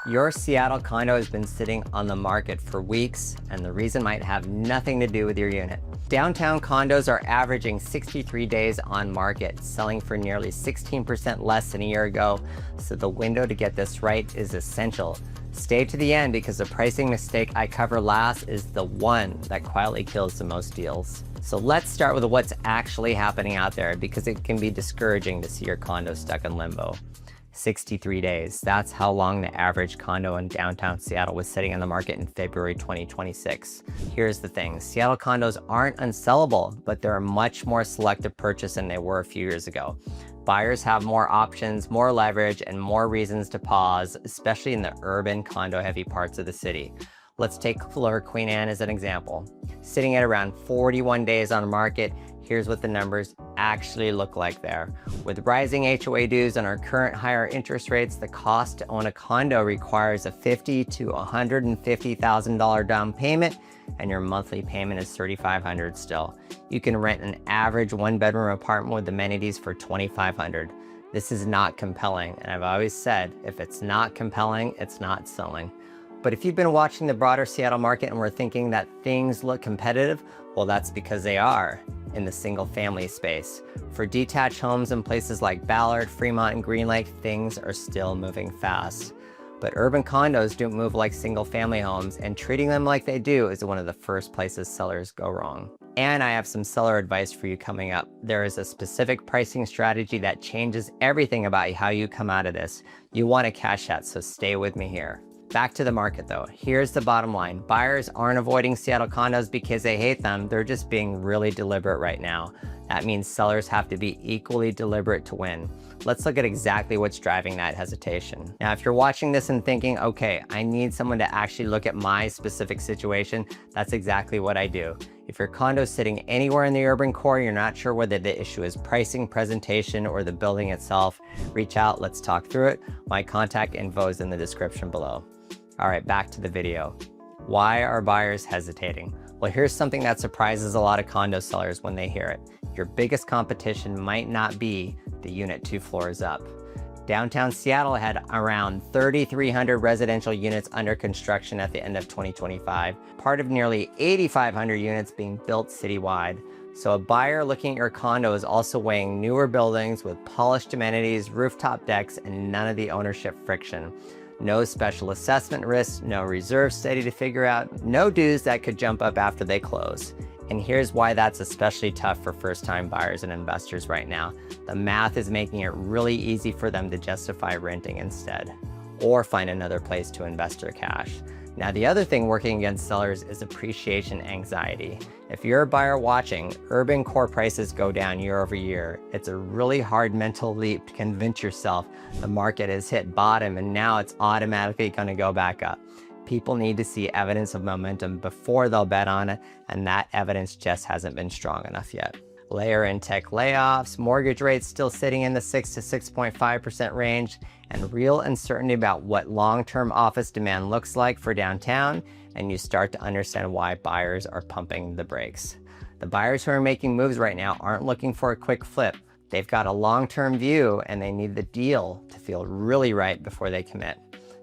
Your Seattle condo has been sitting on the market for weeks, and the reason might have nothing to do with your unit. Downtown condos are averaging 63 days on market, selling for nearly 16% less than a year ago, so the window to get this right is essential. Stay to the end because the pricing mistake I cover last is the one that quietly kills the most deals. So let's start with what's actually happening out there, because it can be discouraging to see your condo stuck in limbo. 63 days. That's how long the average condo in downtown Seattle was sitting on the market in February 2026. Here's the thing, Seattle condos aren't unsellable, but they're a much more selective purchase than they were a few years ago. Buyers have more options, more leverage, and more reasons to pause, especially in the urban condo-heavy parts of the city. Let's take Lower Queen Anne as an example. Sitting at around 41 days on the market, here's what the numbers actually look like there. With rising HOA dues and our current higher interest rates, the cost to own a condo requires a $50,000 to $150,000 down payment, and your monthly payment is $3,500 still. You can rent an average one-bedroom apartment with amenities for $2,500. This is not compelling, and I've always said, if it's not compelling, it's not selling. But if you've been watching the broader Seattle market and were thinking that things look competitive, well, that's because they are in the single family space. For detached homes in places like Ballard, Fremont, and Green Lake, things are still moving fast. But urban condos don't move like single family homes, and treating them like they do is one of the first places sellers go wrong. And I have some seller advice for you coming up. There is a specific pricing strategy that changes everything about how you come out of this. You want to cash out, so stay with me here. Back to the market though. Here's the bottom line. Buyers aren't avoiding Seattle condos because they hate them. They're just being really deliberate right now. That means sellers have to be equally deliberate to win. Let's look at exactly what's driving that hesitation. Now, if you're watching this and thinking, okay, I need someone to actually look at my specific situation, that's exactly what I do. If your condo is sitting anywhere in the urban core, you're not sure whether the issue is pricing, presentation, or the building itself, reach out, let's talk through it. My contact info is in the description below. All right, back to the video. Why are buyers hesitating? Well, here's something that surprises a lot of condo sellers when they hear it. Your biggest competition might not be the unit 2 floors up. Downtown Seattle had around 3,300 residential units under construction at the end of 2025, part of nearly 8,500 units being built citywide. So a buyer looking at your condo is also weighing newer buildings with polished amenities, rooftop decks, and none of the ownership friction. No special assessment risks, no reserve study to figure out, no dues that could jump up after they close. And here's why that's especially tough for first-time buyers and investors right now. The math is making it really easy for them to justify renting instead, or find another place to invest their cash. Now, the other thing working against sellers is appreciation anxiety. If you're a buyer watching, urban core prices go down year over year. It's a really hard mental leap to convince yourself the market has hit bottom and now it's automatically going to go back up. People need to see evidence of momentum before they'll bet on it, and that evidence just hasn't been strong enough yet. Layer in tech layoffs, mortgage rates still sitting in the 6 to 6.5% range, and real uncertainty about what long-term office demand looks like for downtown, and you start to understand why buyers are pumping the brakes. The buyers who are making moves right now aren't looking for a quick flip. They've got a long-term view, and they need the deal to feel really right before they commit.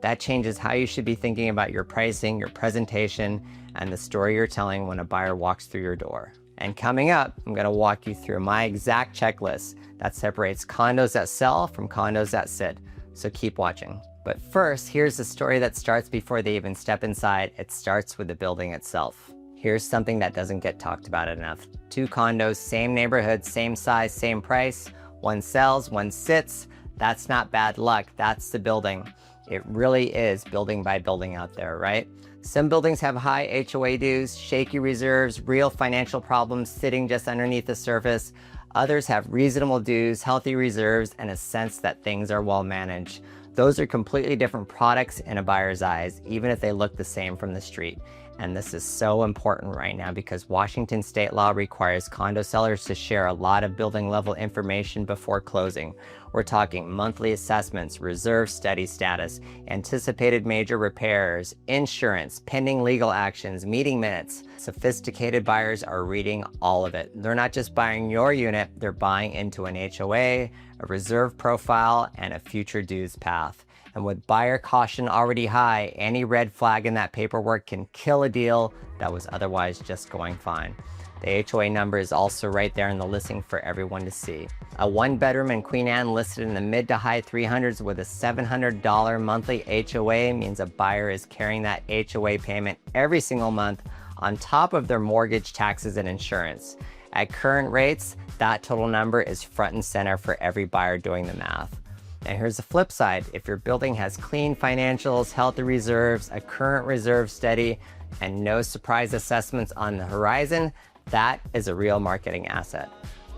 That changes how you should be thinking about your pricing, your presentation, and the story you're telling when a buyer walks through your door. And coming up, I'm going to walk you through my exact checklist that separates condos that sell from condos that sit. So keep watching. But first, here's the story that starts before they even step inside. It starts with the building itself. Here's something that doesn't get talked about enough. 2 condos, same neighborhood, same size, same price. One sells, one sits. That's not bad luck. That's the building. It really is building by building out there, right? Some buildings have high HOA dues, shaky reserves, real financial problems sitting just underneath the surface. Others have reasonable dues, healthy reserves, and a sense that things are well managed. Those are completely different products in a buyer's eyes, even if they look the same from the street. And this is so important right now because Washington state law requires condo sellers to share a lot of building level information before closing. We're talking monthly assessments, reserve study status, anticipated major repairs, insurance, pending legal actions, meeting minutes. Sophisticated buyers are reading all of it. They're not just buying your unit, they're buying into an HOA, a reserve profile, and a future dues path. And with buyer caution already high, any red flag in that paperwork can kill a deal that was otherwise just going fine. The HOA number is also right there in the listing for everyone to see. A 1-bedroom in Queen Anne listed in the mid to high 300s with a $700 monthly HOA means a buyer is carrying that HOA payment every single month on top of their mortgage, taxes, and insurance. At current rates, that total number is front and center for every buyer doing the math. Now here's the flip side. If your building has clean financials, healthy reserves, a current reserve steady, and no surprise assessments on the horizon, that is a real marketing asset.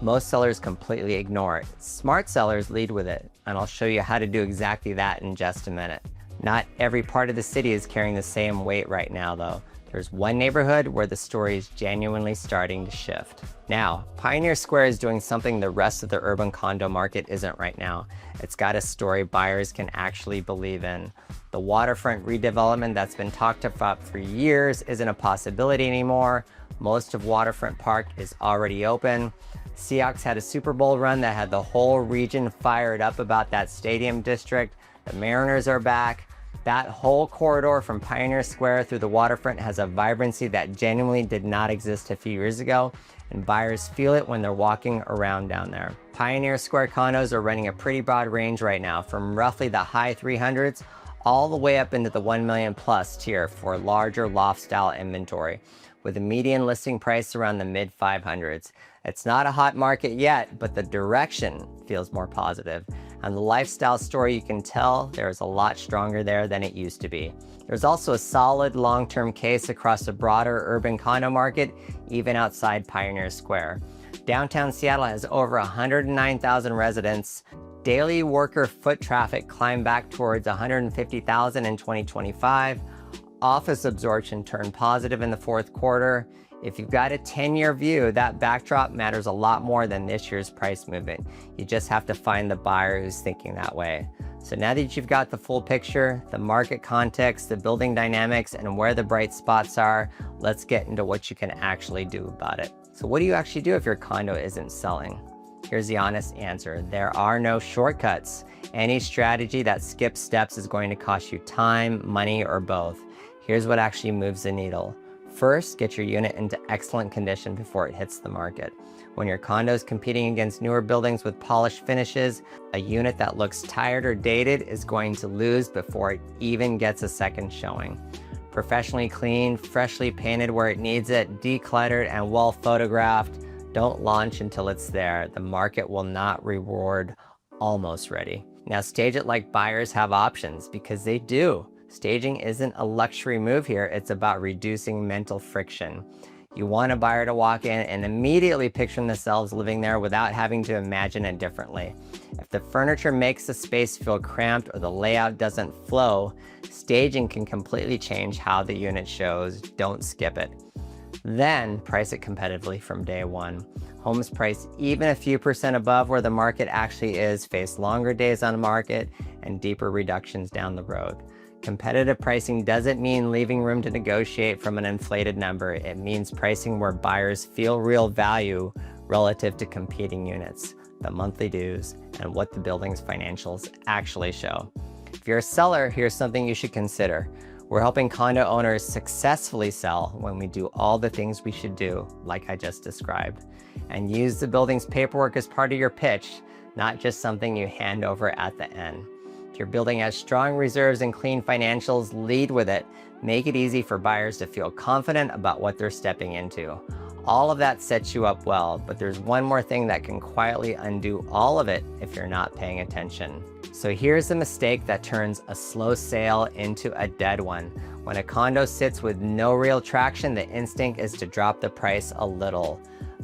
Most sellers completely ignore it. Smart sellers lead with it, and I'll show you how to do exactly that in just a minute. Not every part of the city is carrying the same weight right now though. There's one neighborhood where the story is genuinely starting to shift. Now, Pioneer Square is doing something the rest of the urban condo market isn't right now. It's got a story buyers can actually believe in. The waterfront redevelopment that's been talked about for years isn't a possibility anymore. Most of Waterfront Park is already open. Seahawks had a Super Bowl run that had the whole region fired up about that stadium district. The Mariners are back. That whole corridor from Pioneer Square through the waterfront has a vibrancy that genuinely did not exist a few years ago, and buyers feel it when they're walking around down there. Pioneer Square condos are running a pretty broad range right now, from roughly the high 300s all the way up into the 1 million plus tier for larger loft style inventory, with a median listing price around the mid 500s. It's not a hot market yet, but the direction feels more positive. And the lifestyle story, you can tell there's a lot stronger there than it used to be. There's also a solid long-term case across the broader urban condo market, even outside Pioneer Square. Downtown Seattle has over 109,000 residents. Daily worker foot traffic climbed back towards 150,000 in 2025. Office absorption turned positive in the fourth quarter. If you've got a 10-year view, that backdrop matters a lot more than this year's price movement. You just have to find the buyer who's thinking that way. So now that you've got the full picture, the market context, the building dynamics, and where the bright spots are, let's get into what you can actually do about it. So what do you actually do if your condo isn't selling? Here's the honest answer. There are no shortcuts. Any strategy that skips steps is going to cost you time, money, or both. Here's what actually moves the needle. First, get your unit into excellent condition before it hits the market. When your condo is competing against newer buildings with polished finishes, a unit that looks tired or dated is going to lose before it even gets a second showing. Professionally cleaned, freshly painted where it needs it, decluttered, and well photographed. Don't launch until it's there. The market will not reward almost ready. Now stage it like buyers have options, because they do. Staging isn't a luxury move here, it's about reducing mental friction. You want a buyer to walk in and immediately picture themselves living there without having to imagine it differently. If the furniture makes the space feel cramped or the layout doesn't flow, staging can completely change how the unit shows. Don't skip it. Then price it competitively from day one. Homes priced even a few percent above where the market actually is face longer days on the market and deeper reductions down the road. Competitive pricing doesn't mean leaving room to negotiate from an inflated number. It means pricing where buyers feel real value relative to competing units, the monthly dues, and what the building's financials actually show. If you're a seller, here's something you should consider. We're helping condo owners successfully sell when we do all the things we should do, like I just described. And use the building's paperwork as part of your pitch, not just something you hand over at the end. If your building has strong reserves and clean financials, lead with it. Make it easy for buyers to feel confident about what they're stepping into. All of that sets you up well, but there's one more thing that can quietly undo all of it if you're not paying attention. So here's the mistake that turns a slow sale into a dead one. When a condo sits with no real traction, the instinct is to drop the price a little,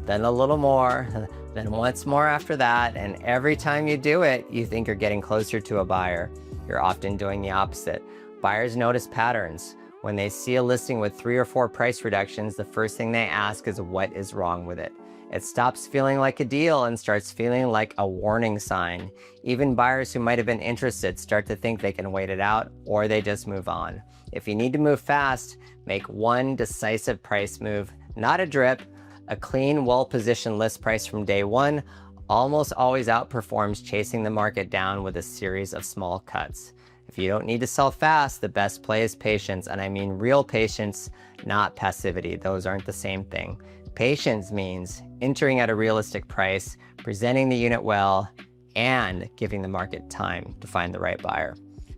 then a little more, then once more after that, and every time you do it, you think you're getting closer to a buyer. You're often doing the opposite. Buyers notice patterns. When they see a listing with 3 or 4 price reductions, the first thing they ask is what is wrong with it. It stops feeling like a deal and starts feeling like a warning sign. Even buyers who might have been interested start to think they can wait it out, or they just move on. If you need to move fast, make one decisive price move, not a drip. A clean, well-positioned list price from day one almost always outperforms chasing the market down with a series of small cuts. If you don't need to sell fast, the best play is patience, and I mean real patience, not passivity. Those aren't the same thing. Patience means entering at a realistic price, presenting the unit well, and giving the market time to find the right buyer.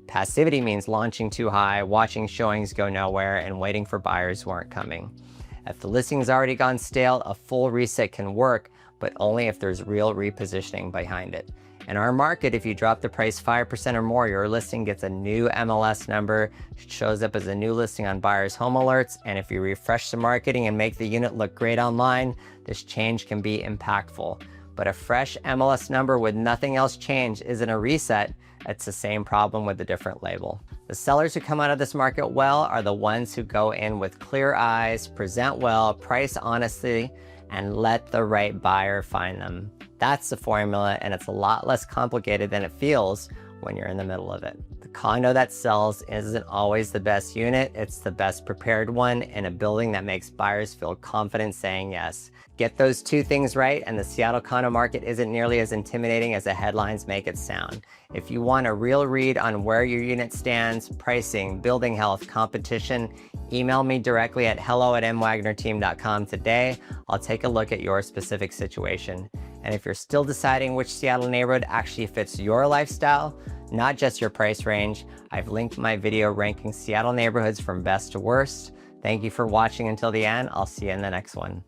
Passivity means launching too high, watching showings go nowhere, and waiting for buyers who aren't coming. If the listing's already gone stale, a full reset can work, but only if there's real repositioning behind it. In our market, if you drop the price 5% or more, your listing gets a new MLS number, shows up as a new listing on buyers' home alerts, and if you refresh the marketing and make the unit look great online, this change can be impactful. But a fresh MLS number with nothing else changed isn't a reset, it's the same problem with a different label. The sellers who come out of this market well are the ones who go in with clear eyes, present well, price honestly, and let the right buyer find them. That's the formula, and it's a lot less complicated than it feels when you're in the middle of it. The condo that sells isn't always the best unit, it's the best prepared one in a building that makes buyers feel confident saying yes. Get those two things right, and the Seattle condo market isn't nearly as intimidating as the headlines make it sound. If you want a real read on where your unit stands, pricing, building health, competition, email me directly at hello@mwagnerteam.com today. I'll take a look at your specific situation. And if you're still deciding which Seattle neighborhood actually fits your lifestyle, not just your price range, I've linked my video ranking Seattle neighborhoods from best to worst. Thank you for watching until the end. I'll see you in the next one.